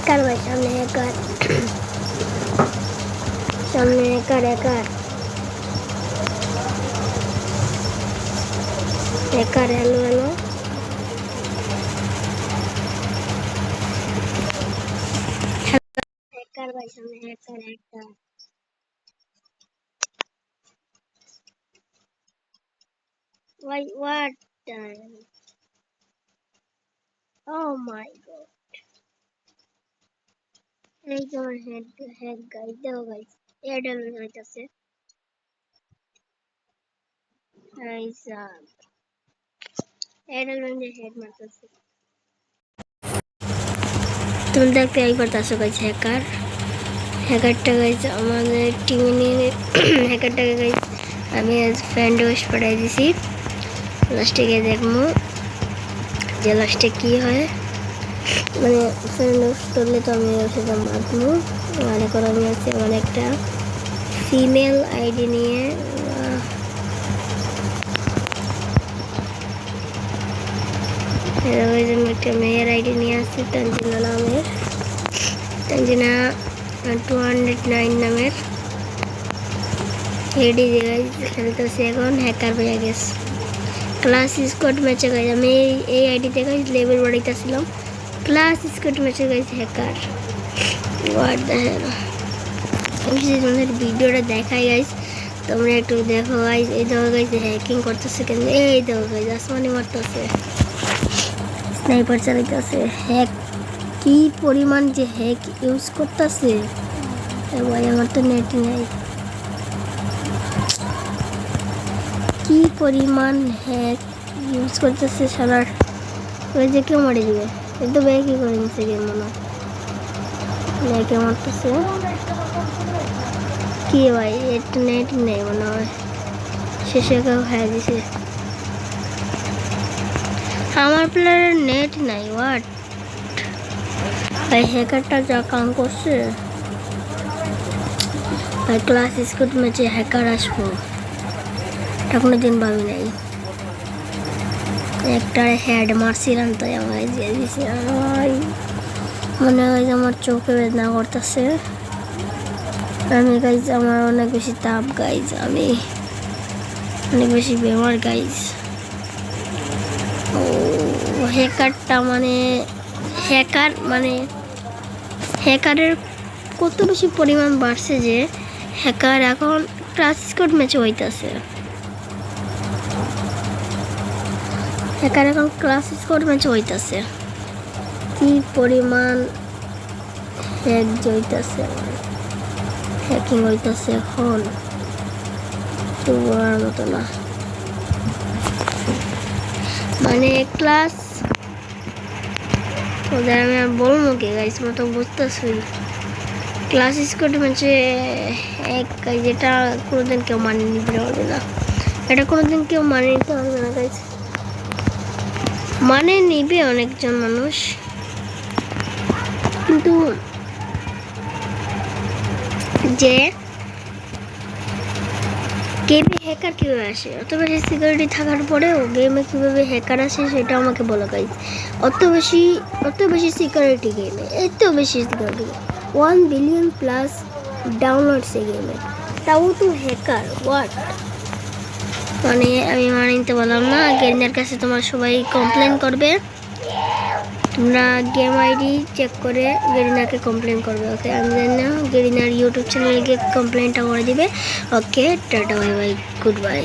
Hacker ভাই, সামনে hacker, সামনে hacker hacker hacker. Hello hello, hacker ভাই, সামনে hacker hacker. Why what? Oh my god. এই তো আমার হ্যাক গাইস, দেখো গাইস, এয়ারটেল হইতাছে গাইস, এয়ারটেল মানে হেড মারতেছে। তুমি দেখতে এই করতেছো গাইস, হ্যাকার হ্যাকারটা গাইস আমাদের টিমে নিয়ে হ্যাকারটাকে গাইস আমি আজ ফ্রেন্ড রিকোয়েস্ট পাঠাই দিছি। লাস্টে গিয়ে দেখবো যে লাস্টে কি হয়। মানে ফ্রেন্ড রিকোয়েস্ট করলে তো আমি সেটা মারবো। আর এখন আমি আছি আমার একটা ফিমেল আইডি নিয়ে। আমি একটা মেয়ের আইডি নিয়ে আসছি, তানজিনা নামের, তানজিনা 209 নামের এডি গাইজ খেলতেছি এখন। হ্যাকার হয়ে গেছে ক্লাস স্কোয়াড ম্যাচে গাইজ। আমি এই আইডিতে গাইজ লেভেল বাড়াইতেছিলাম ক্লাস স্কোয়াড ম্যাচে guys hacker. What the hell. আমি যদি তোমাদের ভিডিওটা দেখাই গাইজ, তোমরা একটু দেখো গাইজ। এই দেখো গাইজ হ্যাকিং করতেছে কেন, এই দেখো গাইজ আসমানি মারতেছে, স্নাইপার চালাইতেছে। হ্যাক কি পরিমাণ যে হ্যাক ইউজ করতেছে ভাই, আমার তো নেট নেই। কি পরিমাণ হ্যাক ইউজ করতেছে সারার, ওই যে কেউ মারে যাবে। একটু ব্যাকই করে নিচ্ছে গেম, মনে হয় কে মারতেছে কি ভাই, একটু নেট নেই মনে হয়, শেষে কেউ হ্যাঁ দিছে। আমার প্লেয়ারের নেট নাই। হোয়াট ভাই, হ্যাকারটা যা কাম করছে ভাই। ক্লাস স্কুল ম্যাচে হ্যাকার আসবো এটা কোনোদিন ভাবি নাই। একটা হেড মারছিলাম তাই আমায় দিয়ে দিছি। মনে হয় যে আমার চোখে বেদনা করতেছে। আমি গাইজ আমার অনেক বেশি তাপ গাইজ, আমি অনেক বেশি বেমার গাইজ। ও হ্যাকারটা মানে হ্যাকারের কত বেশি পরিমাণ বাড়ছে যে হ্যাকার এখন ক্লাস স্কোয়াড ম্যাচে হইতেছে। হ্যাকার এখন ক্লাস স্কোয়াড ম্যাচে হইতেছে। কি পরিমাণ হ্যাক হইতেছে, হ্যাকিং হইতেছে এখন, তো বলার মতো না। মানে ক্লাস ওদের আমি আর বলবো কি গাইস, মতো বুঝতেছি। ক্লাস স্কোয়াড ম্যাচে এক যেটা কোনোদিন কেউ মানিয়ে নিতে পারবে না, এটা কোনোদিন কেউ মানিয়ে নিতে পারবে না গাইস। মানে নিবে অনেকজন মানুষ, কিন্তু যে গেমে হ্যাকার কীভাবে আসে, অত বেশি সিকিউরিটি থাকার পরেও গেমে কীভাবে হ্যাকার আসে সেটা আমাকে বলো গাইজ। অত বেশি সিকিউরিটি গেমে, এত বেশি সিকিউরিটি, 1 বিলিয়ন প্লাস ডাউনলোডস এই গেমে, তাও তো হ্যাকার। হোয়াট মানে আমি মানে নিতে বললাম না। গেরিনার কাছে তোমার সবাই কমপ্লেন করবে, তোমরা গেম আইডি চেক করে গেরিনাকে কমপ্লেন করবে। ওকে, আমি জানি না, গেরিনার ইউটিউব চ্যানেলে গিয়ে কমপ্লেনটা করে দিবে। Okay, tata, bye bye, good bye.